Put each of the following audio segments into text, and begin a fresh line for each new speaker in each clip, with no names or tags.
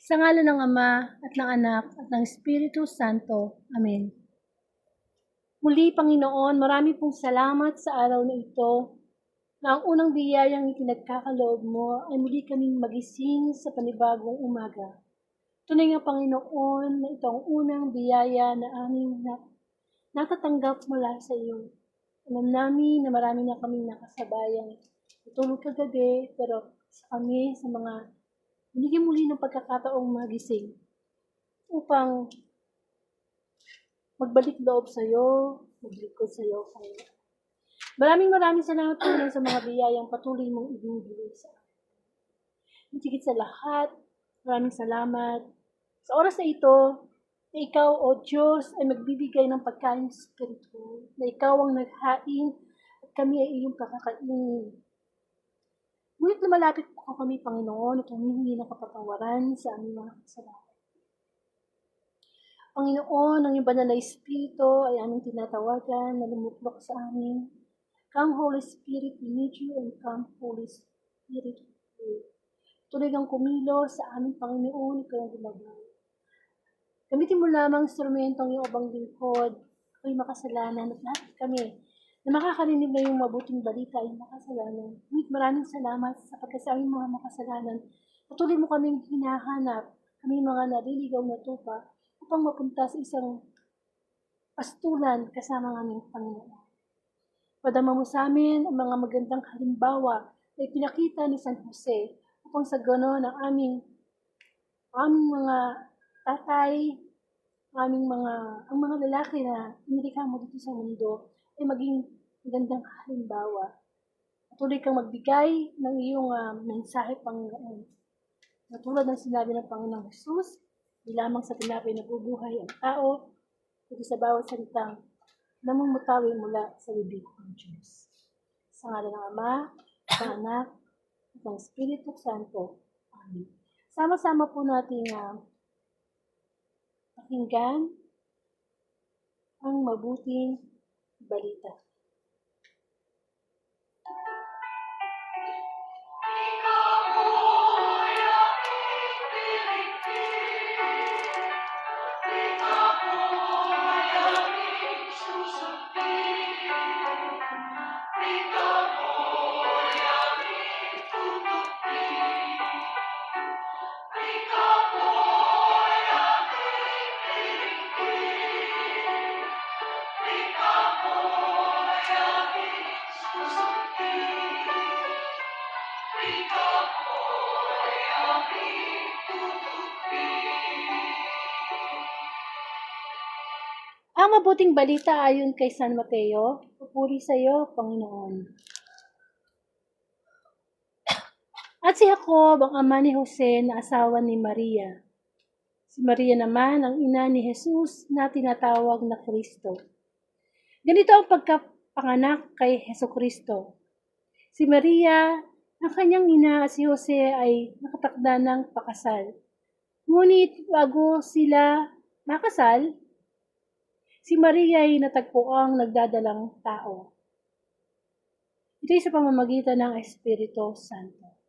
Sa ngalan ng Ama at ng Anak at ng Espiritu Santo. Amen. Muli, Panginoon, marami pong salamat sa araw na ito na ang unang biyayang ipinagkakaloob mo ay muli kaming magising sa panibagong umaga. Tunay nga, Panginoon, na ito ang unang biyaya na aming natatanggap mula sa iyo. Alam namin na marami na kaming nakasabayang tutulog kagabi, pero kami sa mga binigyan muli ng pagkakataong magising upang magbalik loob sa iyo, maglingkod sa iyo, Panginoon. Maraming salamat po sa mga biyayang patuloy mong ibinibigay sa amin. Higit sa lahat, maraming salamat sa oras na ito na ikaw, O Diyos, ay magbibigay ng pagkain spiritual, na ikaw ang naghain at kami ay iyong kakakainin. Ngunit lumalapit po kami, Panginoon, at humihingi ng kapatawaran sa aming mga kasalanan. Panginoon, ang iyong banal na Espiritu ay aming tinatawagan na lumuklok sa amin. Come, Holy Spirit, we need you, and come, Holy Spirit, we tuloy kang kumilos sa aming Panginoon, ikaw ang gumagay. Gamitin mo lamang instrumentong iyong obang lingkod, ako'y makasalanan at lahat kami na makakarinig na yung mabuting balita ay makasalanan. Ngunit maraming salamat sapagkat sa aming mga makasalanan, patuloy mo kaming hinahanap, kami mga naliligaw na tupa, upang mapunta sa isang pastulan kasama ng aming Panginoon. Padama mo sa amin ang mga magandang halimbawa na ipinakita ni San Jose upang sa gano'n ang aming mga tatay, ang mga lalaki na inilikha mo dito sa mundo ay maging magandang halimbawa. Patuloy kang magbigay ng iyong mensahe, Panginoon. Natulad ng sinabi ng Panginoong Jesus, di lamang sa tinapay nabubuhay ang tao, kundi sa bawat salitang namumutawi mula sa bibig ng Diyos. Sa ngalan ng Ama, ng Anak, at ng Espiritu Santo. Amen. Sama-sama po nating pakinggan ang mabuting balita. Ang mabuting balita ayon kay San Mateo, papuri sa iyo, Panginoon. At si Jacob, ang ama ni Jose na asawa ni Maria. Si Maria naman ang ina ni Jesus na tinatawag na Kristo. Ganito ang pagkapanganak kay Jesucristo. Si Maria, ang kanyang ina at si Jose ay nakatakda ng pakasal. Ngunit bago sila makasal, si Maria ay natagpuang nagdadalang tao. Ito ay sa pamamagitan ng Espiritu Santo.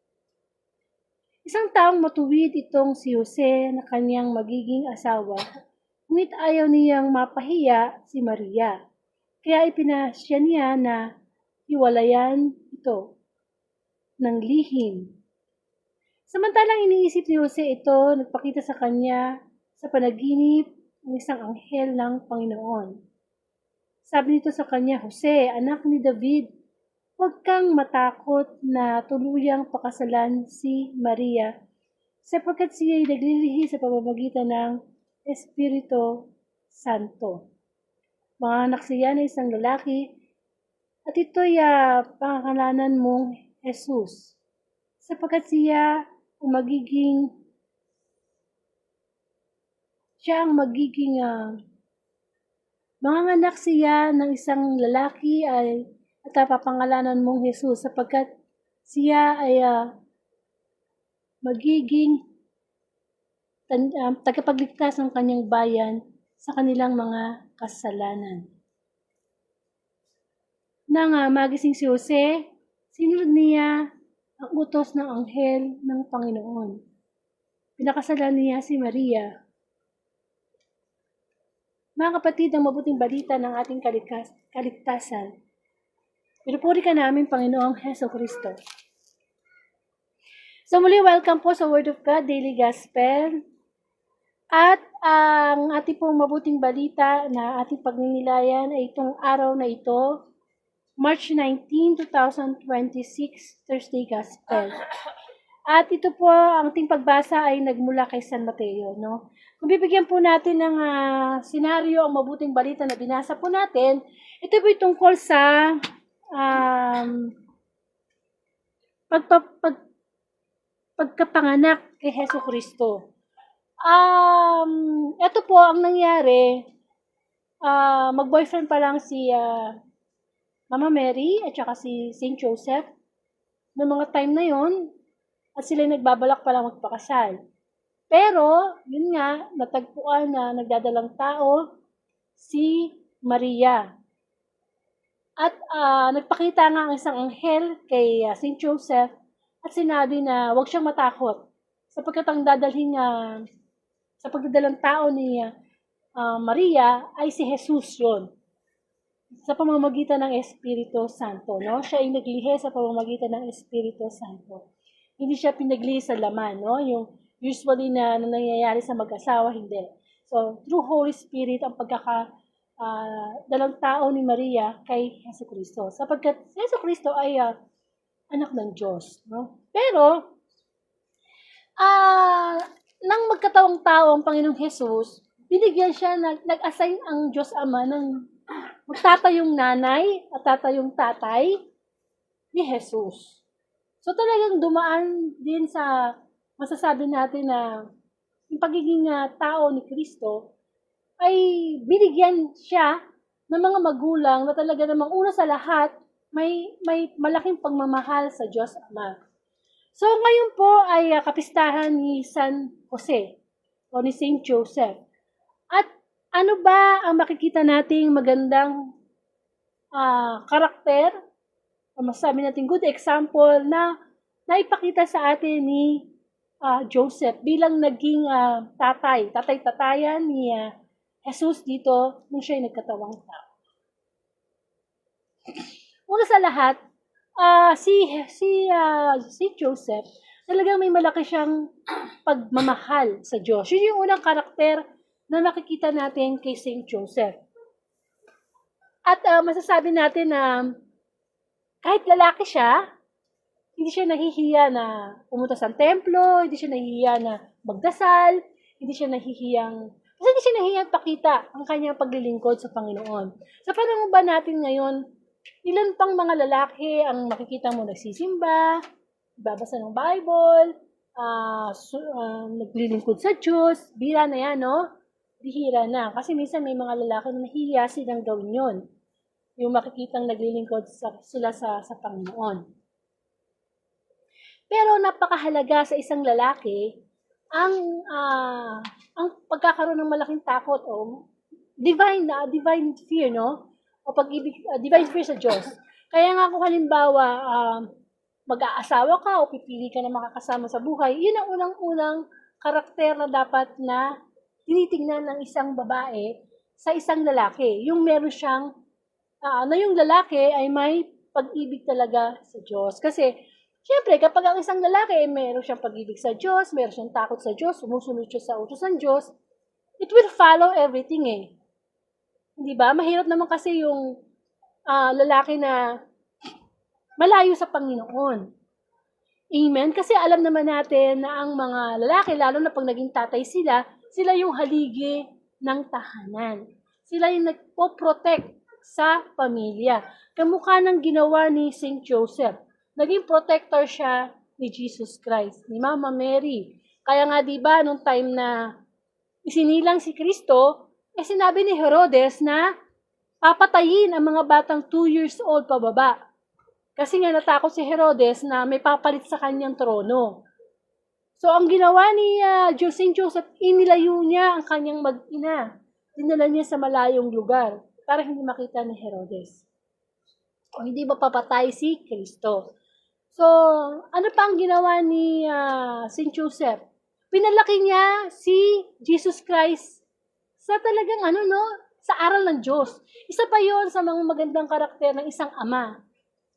Isang taong matuwid itong si Jose na kanyang magiging asawa, ngunit ayaw niyang mapahiya si Maria. Kaya ipinasya niya na hiwalayan ito ng lihim. Samantalang iniisip ni Jose ito, nagpakita sa kanya sa panaginip ng isang anghel ng Panginoon. Sabi nito sa kanya, Jose, anak ni David, huwag kang matakot na tuluyang pakasalan si Maria, sapagkat siya ay naglilihi sa pamamagitan ng Espiritu Santo. Manganak siya ng isang lalaki, at ito'y pangangalanan mong Jesus, sapagkat siya ang magiging manganganak siya ng isang lalaki at papangalanan mong Jesus, sapagkat siya ay magiging tagapagligtas ng kanyang bayan sa kanilang mga kasalanan. Nang magising si Jose, sinunod niya ang utos ng anghel ng Panginoon. pinakasalan niya si Maria. Mga kapatid, ang mabuting balita ng ating kaligtasan. Pinupuri ka namin, Panginoong Heso Kristo. So muli, welcome po sa Word of God Daily Gospel. At ang ating pong mabuting balita na ating pagninilayan ay itong araw na ito, March 19, 2026, Thursday Gospel. At ito po, ang ating pagbasa ay nagmula kay San Mateo, no? Kung bibigyan po natin ng senaryo ang mabuting balita na binasa po natin, ito po tungkol sa pagkapanganak kay Heso Kristo. Ito po ang nangyari, mag-boyfriend pa lang si Mama Mary at saka si Saint Joseph noong mga time na yon at sila nagbabalak pa lang magpakasal. Pero, yun nga, natagpuan na nagdadalang tao si Maria. At nagpakita nga ang isang anghel kay Saint Joseph at sinabi na huwag siyang matakot sapagkat ang sa pagdadalang tao ni Maria ay si Jesus yun. Sa pamamagitan ng Espiritu Santo, no? Siya ay naglihi sa pamamagitan ng Espiritu Santo. Hindi siya pinaglihi sa laman, no? Yung usually na nangyayari sa mag-asawa, hindi. So, through Holy Spirit, ang dalang tao ni Maria kay Yesu Cristo. Sapagkat si Yesu Cristo ay anak ng Diyos, no? Pero, nang magkatawang tao ang Panginoong Jesus, binigyan siya, nag-assign ang Diyos Ama ng magtatayong nanay at tatayong tatay ni Jesus. So talagang dumaan din sa masasabi natin na yung pagiging tao ni Kristo ay binigyan siya ng mga magulang na talaga namang una sa lahat may malaking pagmamahal sa Diyos Ama. So ngayon po ay kapistahan ni San Jose o ni Saint Joseph. At ano ba ang makikita nating magandang karakter, o masasabi natin good example na naipakita sa atin ni Joseph bilang naging tatay-tatayan ni Jesus dito nung siya'y nagkatawang tao. Una sa lahat, si Joseph, talagang may malaki siyang pagmamahal sa Diyos. Yun yung unang karakter na makikita natin kay Saint Joseph. At masasabi natin na kahit lalaki siya, hindi siya nahihiya na pumunta sa templo, hindi siya nahihiya na magdasal, hindi siya nahihiyang pakita ang kanyang paglilingkod sa Panginoon. Sa panahon ba natin ngayon, ilan pang mga lalaki ang makikita mo nagsisimba, babasa ng Bible, naglilingkod sa Diyos, bihira na yan, no? Bihira na. Kasi minsan may mga lalaki na nahihiya silang gawin yun. Yung makikitang naglilingkod sila sa Panginoon. Pero napakahalaga sa isang lalaki ang pagkakaroon ng malaking takot o divine fear, no? O pag-ibig, divine fear sa Diyos. Kaya nga kung halimbawa mag-aasawa ka o pipili ka na makakasama sa buhay, yun ang unang-unang karakter na dapat na tinitingnan ng isang babae sa isang lalaki. Yung meron siyang na yung lalaki ay may pag-ibig talaga sa Diyos. Kasi siyempre, kapag ang isang lalaki ay meron siyang pag-ibig sa Diyos, meron siyang takot sa Diyos, sumusunod siya sa utos ng Diyos, it will follow everything eh. Hindi ba? Mahirap naman kasi yung lalaki na malayo sa Panginoon. Amen? Kasi alam naman natin na ang mga lalaki, lalo na pag naging tatay sila yung haligi ng tahanan. Sila yung nagpo-protect sa pamilya. Kamukha ng ginawa ni Saint Joseph. Naging protector siya ni Jesus Christ, ni Mama Mary. Kaya nga 'di ba nung time na isinilang si Kristo, sinabi ni Herodes na papatayin ang mga batang 2 years old pababa. Kasi nga natakot si Herodes na may papalit sa kanyang trono. So ang ginawa ni Saint Joseph, inilayo niya ang kanyang mag-ina. Dinala niya sa malayong lugar para hindi makita ni Herodes. O hindi mapapatay si Kristo. So, ano pa ang ginawa ni Saint Joseph? Pinalaki niya si Jesus Christ sa talagang sa aral ng Diyos. Isa pa yon sa mga magandang karakter ng isang ama.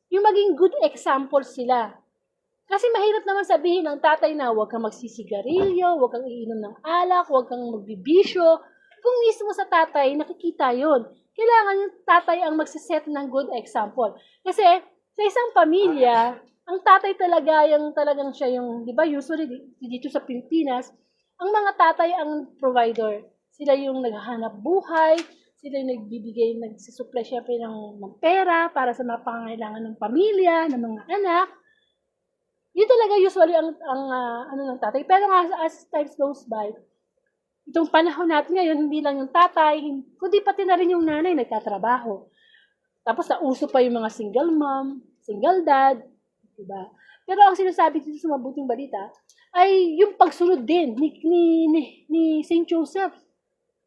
Yung maging good example sila. Kasi mahirap naman sabihin ng tatay na huwag kang magsisigarilyo, huwag kang iinom ng alak, huwag kang magbibisyo. Kung mismo sa tatay, nakikita yon. Kailangan yung tatay ang magsiset ng good example. Kasi sa isang pamilya, ang tatay talaga talagang siya yung, di ba, usually dito sa Pilipinas, ang mga tatay ang provider. Sila yung naghahanap buhay, sila yung nagsisupply syempre ng pera para sa mga pangangailangan ng pamilya, ng mga anak. Yun talaga usually ang ng tatay. Pero nga, as times goes by, itong panahon natin ngayon, hindi lang yung tatay, kundi pati na rin yung nanay nagtatrabaho. Tapos nauso pa yung mga single mom, single dad, diba? Pero ang sinasabi dito sa mabuting balita ay yung pagsunod din ni Saint Joseph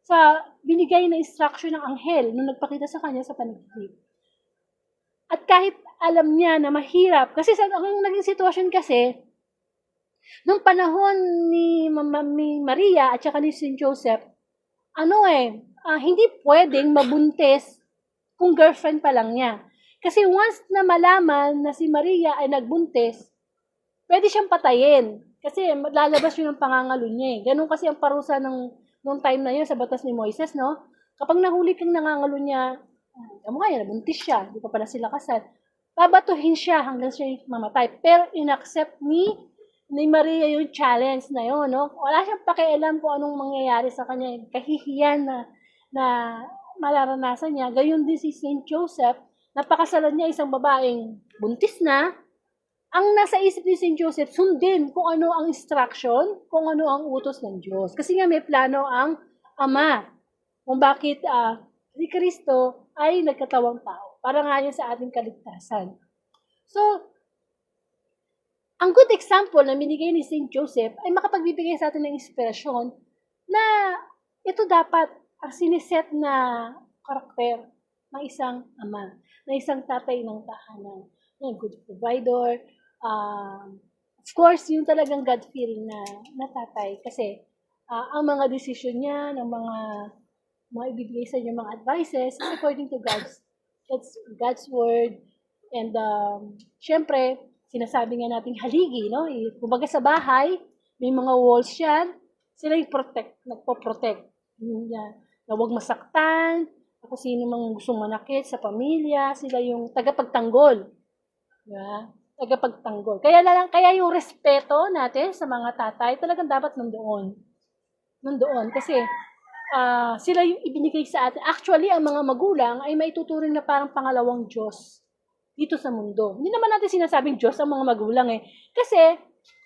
sa binigay na instruction ng anghel nung nagpakita sa kanya sa panaginip. At kahit alam niya na mahirap, kasi ang naging sitwasyon kasi, nung panahon ni Maria at saka ni Saint Joseph, hindi pwedeng mabuntis kung girlfriend pa lang niya. Kasi once na malaman na si Maria ay nagbuntis, pwede siyang patayin. Kasi lalabas yun ang pangangalo niya. Ganun kasi ang parusa nung time na yun sa batas ni Moises, no? Kapag nahuli kang nangangalo niya, nabuntis siya, di pa pala sila kasal, babatuhin siya hanggang siya mamatay. Pero inaccept ni Maria yung challenge na yun, no? Wala siyang pakialam kung anong mangyayari sa kanya. Kahihiyan na mararanasan niya. Gayon din si Saint Joseph, napakasalan niya isang babaeng buntis na. Ang nasa isip ni Saint Joseph, sundin kung ano ang instruction, kung ano ang utos ng Diyos. Kasi nga may plano ang Ama kung bakit si Kristo ay nagkatawang tao. Para nga yan sa ating kaligtasan. So, ang good example na binigay ni Saint Joseph ay makapagbibigay sa atin ng inspirasyon na ito dapat ang siniset na karakter ng isang ama, ng isang tatay ng tahanan, ng good provider, of course, yung talagang God-fearing na tatay kasi ang mga decision niya, ng mga ibibigay sa inyo mga advices is according to God's word. And syempre, sinasabi nga nating haligi, no? Kumbaga sa bahay, may mga walls yan, sila yung nagpo-protect. Na huwag masaktan, kung sino mang gustong manakit sa pamilya, sila yung tagapagtanggol. Yeah? Tagapagtanggol. Kaya yung respeto natin sa mga tatay, talagang dapat nandoon. Kasi sila yung ibinigay sa atin. Actually, ang mga magulang ay maituturing na parang pangalawang Diyos dito sa mundo. Hindi naman natin sinasabing Diyos ang mga magulang eh. Kasi,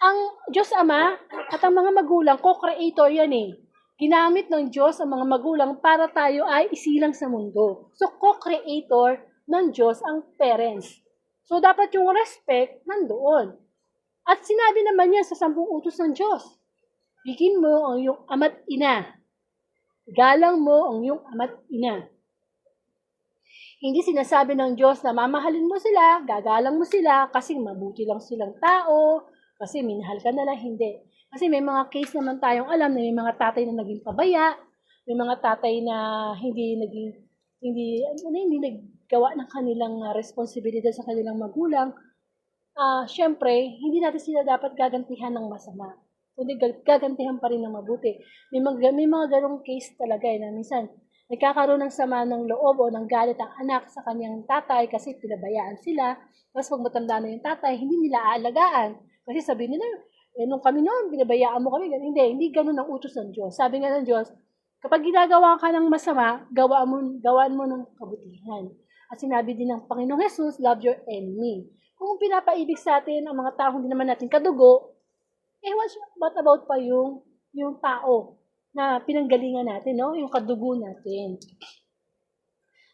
ang Diyos Ama at ang mga magulang, co-creator yan eh. Ginamit ng Diyos ang mga magulang para tayo ay isilang sa mundo. So, co-creator ng Diyos ang parents. So, dapat yung respect nandoon. At sinabi naman niya sa 10 utos ng Diyos, bigin mo ang iyong ama't ina. Galang mo ang iyong ama't ina. Hindi sinasabi ng Diyos na mamahalin mo sila, gagalang mo sila, kasi mabuti lang silang tao, kasi minahal ka na lang, hindi. Kasi may mga case naman tayong alam na may mga tatay na naging pabaya, may mga tatay na hindi naggawa ng kanilang responsibilidad sa kanilang magulang. Syempre, hindi natin sila dapat gagantihan ng masama. Kundi gagantihan pa rin ng mabuti. May mga ganong case talaga na minsan nagkakaroon ng sama ng loob o ng galit ang anak sa kanyang tatay kasi pinabayaan sila. Tapos pag matanda na yung tatay, hindi nila aalagaan. Kasi sabi nila, nung kami noon, pinabayaan mo kami. Hindi ganun ang utos ng Diyos. Sabi nga ng Diyos, kapag ginagawa ka ng masama, gawaan mo ng kabutihan. At sinabi din ng Panginoong Jesus, love your enemy. Kung pinapaibig sa atin ang mga tao hindi naman natin kadugo, what about pa yung tao na pinanggalingan natin, no? Yung kadugo natin.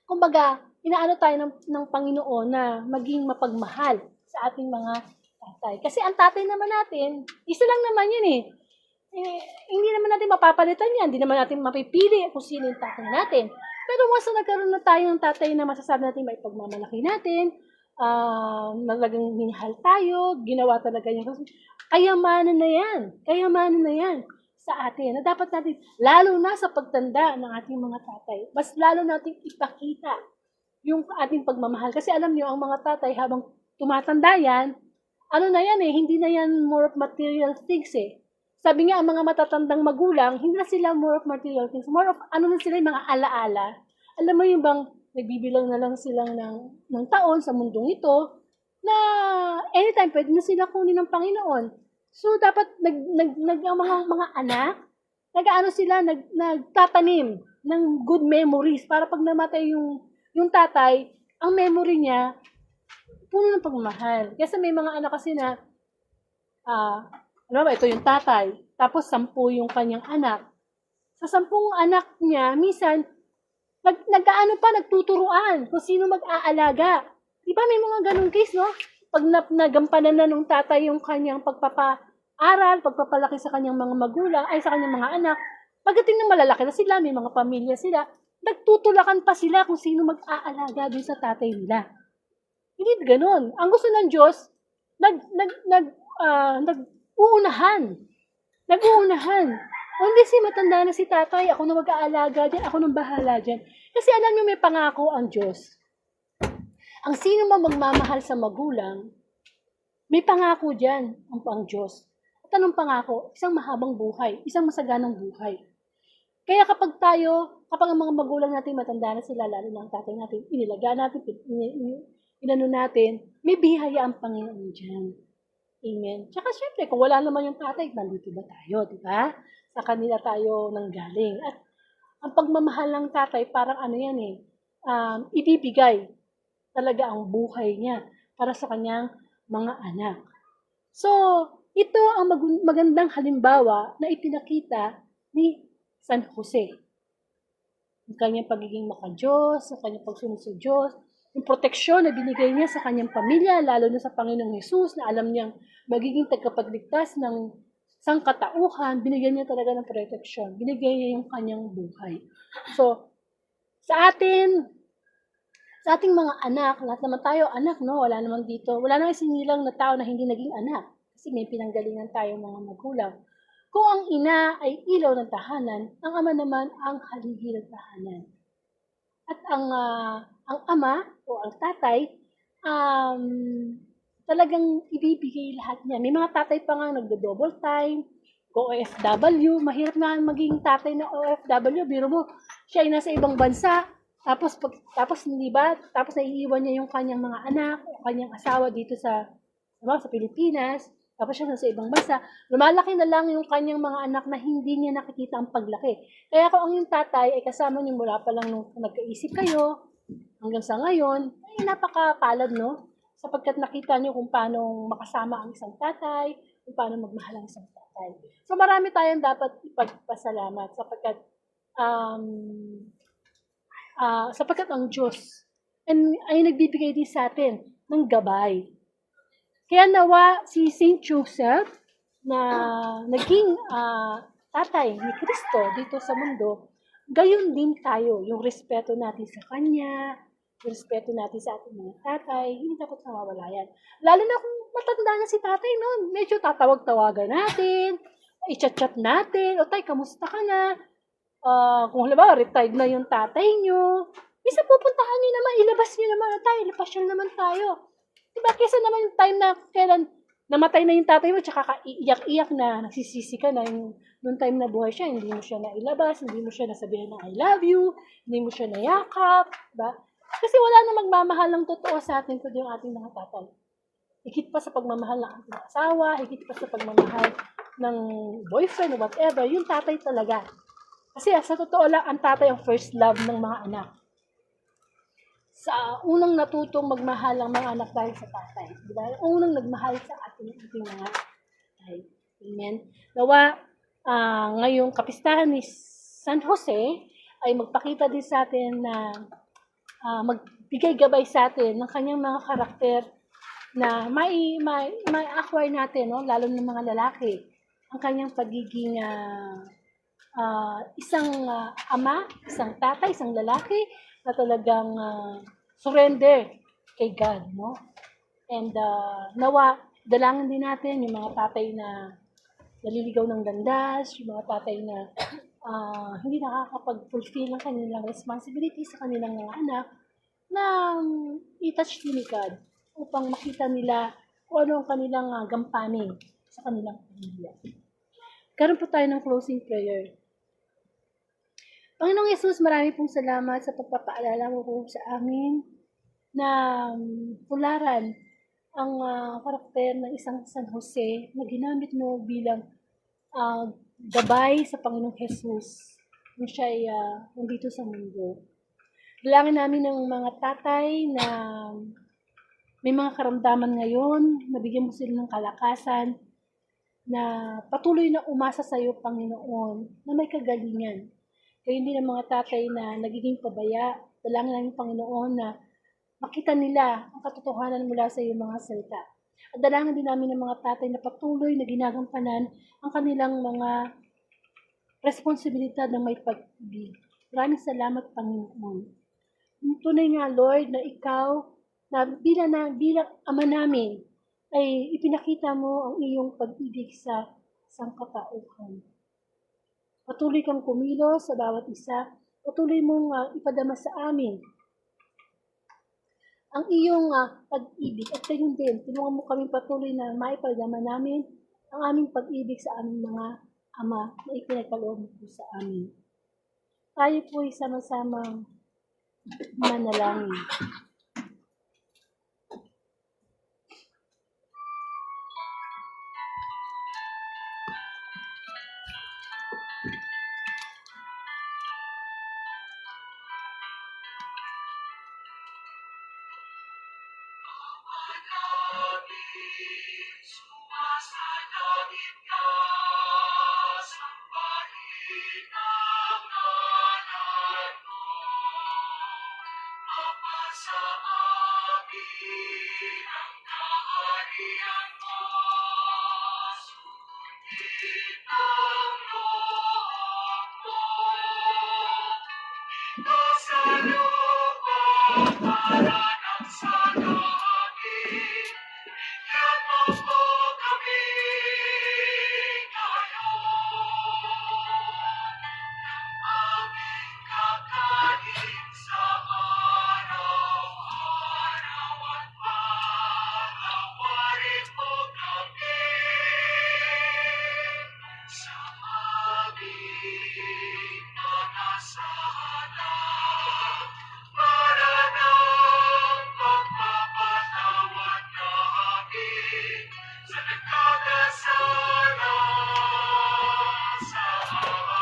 Kumbaga, inaano tayo ng Panginoon na maging mapagmahal sa ating mga tatay. Kasi ang tatay naman natin, isa lang naman yun eh. Hindi naman natin mapapalitan yan. Hindi naman natin mapipili kung sino yung tatay natin. Pero once na nagkaroon na tayo ng tatay na masasabi natin may pagmamalaki natin, Talagang minahal tayo, ginawa talaga niya. Kayamanan na yan. Kayamanan na yan sa atin. Na dapat natin, lalo na sa pagtanda ng ating mga tatay, mas lalo nating ipakita yung ating pagmamahal. Kasi alam niyo, ang mga tatay habang tumatanda yan, ano na yan hindi na yan more of material things Sabi nga, ang mga matatandang magulang, hindi na sila more of material things. More of, ano na sila, yung mga alaala. Alam mo yung bang, nagbibilang na lang silang ng taon sa mundong ito, na anytime pwede na sila kunin ng Panginoon. So, dapat ang mga anak, nag-ano sila, nagtatanim ng good memories para pag namatay yung tatay, ang memory niya, puno ng pagmamahal. Kasi may mga anak kasi na, alam mo, ito yung tatay, tapos 10 yung kanyang anak. Sa 10 anak niya, minsan, nagtuturuan kung sino mag-aalaga. Di ba may mga ganung case, no? Pag nagampanan na nung tatay yung kanyang pagpapaaral, pagpapalaki sa kanyang mga magulang, ay sa kanyang mga anak, pagdating ng malalaki na sila, may mga pamilya sila, nagtutulakan pa sila kung sino mag-aalaga dun sa tatay nila. Hindi ganun. Ang gusto ng Diyos, nag-uunahan. Nag-uunahan. Hindi matanda na si tatay, ako na mag-aalaga dyan, ako nang bahala dyan. Kasi alam niyo may pangako ang Diyos. Ang sino man magmamahal sa magulang, may pangako dyan ang Diyos. At anong pangako? Isang mahabang buhay, isang masaganang buhay. Kaya kapag ang mga magulang natin matanda na sila, lalo ng tatay natin, inilaga natin, inano natin, may biyaya ang Panginoon dyan. Amen. Tsaka syempre, kung wala naman yung tatay, nandito ba tayo, di ba? Sa kanila tayo nanggaling. At ang pagmamahal ng tatay, parang ibibigay talaga ang buhay niya para sa kanyang mga anak. So, ito ang magandang halimbawa na ipinakita ni San Jose. Ang kanyang pagiging makadiyos, ang kanyang pagsunod sa Diyos, yung proteksyon na binigay niya sa kanyang pamilya, lalo na sa Panginoong Hesus, na alam niyang magiging tagapagligtas ng sangkatauhan, binigyan niya talaga ng proteksyon. Binigay niya yung kanyang buhay. So, sa ating mga anak, lahat naman tayo anak, no? Wala naman dito, wala naman sinilang na tao na hindi naging anak. Kasi may pinanggalingan tayo mga magulang. Kung ang ina ay ilaw ng tahanan, ang ama naman ang haligi ng tahanan. At ang ama o ang tatay, talagang ibibigay lahat niya. May mga tatay pa nga nagdo-double time, OFW, mahirap nga maging tatay na OFW, biro mo, siya ay nasa ibang bansa, tapos hindi ba, tapos naiiwan niya yung kanyang mga anak o kanyang asawa dito sa Pilipinas, tapos siya nasa ibang bansa, lumalaki na lang yung kanyang mga anak na hindi niya nakikita ang paglaki. Kaya kung ang yung tatay ay kasama niyo mula pa lang nung nagkaisip kayo, hanggang sa ngayon, ay napakapalad, no? Sapagkat nakita niyo kung paano makasama ang isang tatay, kung paano magmahal ang isang tatay. So marami tayong dapat ipagpasalamat sapagkat ang Diyos ay nagbibigay din sa atin ng gabay. Kaya nawa si Saint Joseph na naging tatay ni Kristo dito sa mundo, gayon din tayo, yung respeto natin sa Kanya, yung respeto natin sa ating mga tatay, hindi dapat nawawala yan. Lalo na kung matanda na si tatay noon, medyo tatawag-tawagan natin, i-chat-chat natin, o tay, kamusta ka na? Kung halimbawa, retired na yung tatay nyo, isa pupuntahan nyo naman, ilabas nyo naman, tay, pasyal naman tayo. Diba, kesa naman yung time na kailan namatay na yung tatay mo, tsaka iyak-iyak na, nagsisisi ka na, yung time na buhay siya, hindi mo siya nailabas, hindi mo siya nasabihan na I love you, hindi mo siya nayakap, diba? Kasi wala na magmamahal ng totoo sa atin kundi yung ating mga tatay. Higit pa sa pagmamahal ng ating asawa, higit pa sa pagmamahal ng boyfriend o whatever, yung tatay talaga. Kasi sa totoo lang, ang tatay ang first love ng mga anak. Sa unang natutong magmahal ang mga anak dahil sa tatay. Diba? Unang nagmahal sa ating mga tatay. Amen. Nawa, ngayong kapistahan ni San Jose ay magpakita din sa atin na magbigay gabay sa atin ng kanyang mga karakter na may acquire natin, no? Lalo ng mga lalaki, ang kanyang pagiging isang ama, isang tatay, isang lalaki na talagang surrender kay God, no? And nawa, dalangin din natin yung mga tatay na naliligaw ng landas, yung mga tatay na hindi nakakapag-fulfill ng kanilang responsibility sa kanilang mga anak, na i-touch din ni God upang makita nila kung ano ang kanilang gampanin sa kanilang pamilya. Karoon po tayo ng closing prayer. Panginoong Yesus, marami pong salamat sa pagpapaalala mo po sa amin na tularan ang karakter ng isang San Jose na ginamit mo bilang gabay sa Panginoong Jesus nung siya ay nandito sa mundo. Dalangin namin ng mga tatay na may mga karamdaman ngayon, nabigyan mo sila ng kalakasan, na patuloy na umasa sa iyo, Panginoon, na may kagalingan. Kaya hindi ng mga tatay na nagiging pabaya, dalangin namin, Panginoon, na makita nila ang katotohanan mula sa iyong mga salita. At dalangin din namin ng mga tatay na patuloy na ginagampanan ang kanilang mga responsibilidad ng may pag-ibig. Maraming salamat, Panginoon. Tunay nga, Lord, na ikaw, na bilang Ama namin, ay ipinakita mo ang iyong pag-ibig sa sangkatauhan. Patuloy kang kumilos sa bawat isa, patuloy mong ipadama sa amin ang iyong pag-ibig. At gayon din, tulungan mo kami patuloy na maipadama namin ang aming pag-ibig sa aming mga ama na ipinagkaloob mo po sa amin. Tayo po ay sama-samang manalangin.
Sumasalangit ka, sambahin ang ngalan mo. Mapasa amin ang kaharian mo. Sundin ang loob mo. Dito sa lupa para ng sa langit. Bigyan mo po kami ngayon ng aming kakanin sa araw-araw at patawarin mo kami sa aming mga sala para ng pagpapatawad namin sa nagkakasala sa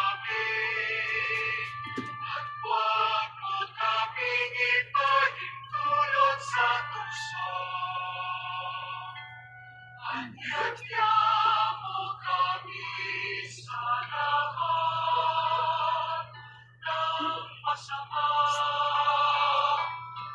amin. At huwag mo kaming ipahintulot sa tukso. At yatya mo kami sa lahat ng masama.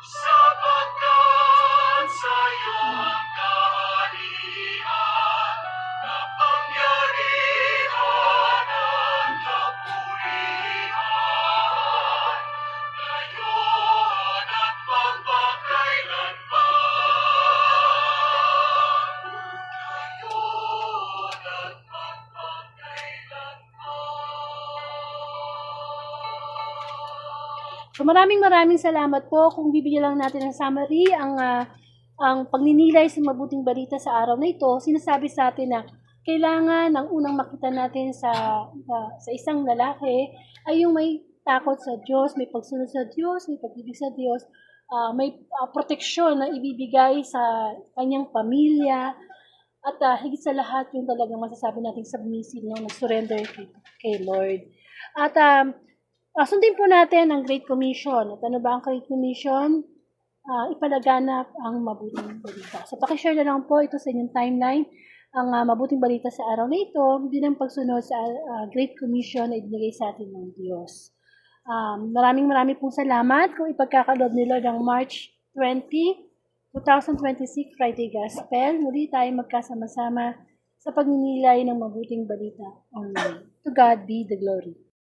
Sapagkat sa'yo ang kaharian, kapangyarihan at kapurihan, ngayon at magpakailanman. Ngayon at magpakailanman.
So maraming salamat po. Kung bibigyan lang natin ng summary, ang pagninilay sa mabuting balita sa araw na ito, sinasabi sa atin na kailangan ang unang makita natin sa isang lalaki ay yung may takot sa Diyos, may pagsunod sa Diyos, may pag-ibig sa Diyos, may proteksyon na ibibigay sa kanyang pamilya, at higit sa lahat yung talagang masasabi natin submissive, no, nag-surrender kay Lord. At sundin po natin ang Great Commission. At ano ba ang Great Commission? Ipalaganap ang mabuting balita. So pakishare na lang po ito sa inyong timeline, ang mabuting balita sa araw na ito, din ang pagsunod sa Great Commission na ibigay sa atin ng Diyos. Maraming pong salamat kung ipagkakaloob ni Lord ang March 20, 2026 Friday Gospel. Muli tayo magkasama-sama sa pagninilay ng mabuting balita online. To God be the glory.